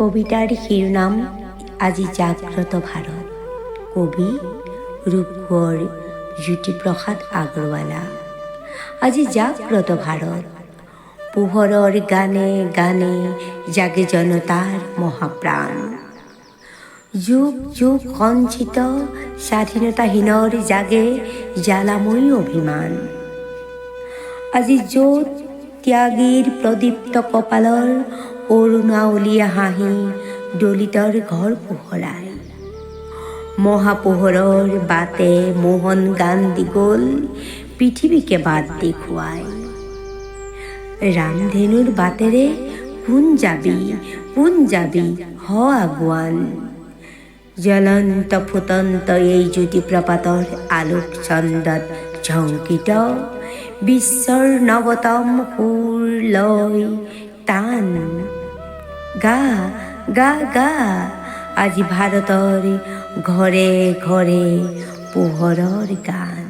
কবিতাৰ শিৰোনাম আজি জাগ্ৰত ভাৰত। কবি ৰূপকোঁৱৰ জ্যোতিপ্ৰসাদ আগৰৱালা। আজি জাগ্ৰত ভাৰত, পোহৰৰ গানে গানে জাগে জনতাৰ মহাপ্ৰাণ। যুগ যুগ সঞ্চিত স্বাধীনতাহীনৰ জাগে জ্বালাময়ী অভিমান। আজি য'ত ত্যাগীৰ প্ৰদীপ্ত কপালৰ অৰুণাৱলীয়া হাঁহি দলিতৰ ঘৰ পোহৰাই, মহাপোহৰৰ বাটে মোহন গান দি গ'ল পৃথিৱীকে বাট দেখুৱাই। ৰামধেনুৰ বাটেৰে কোন যাবি হ আগুৱান। জ্বলন্ত ফুটন্ত এই জ্যোতিপ্ৰপাতৰ আলোক চন্দত ঝংকিত বিশ্বৰ নৱতম সুৰ লয় টান। গা গা গা আজি ভাৰতৰ ঘৰে ঘৰে পোহৰৰ গান।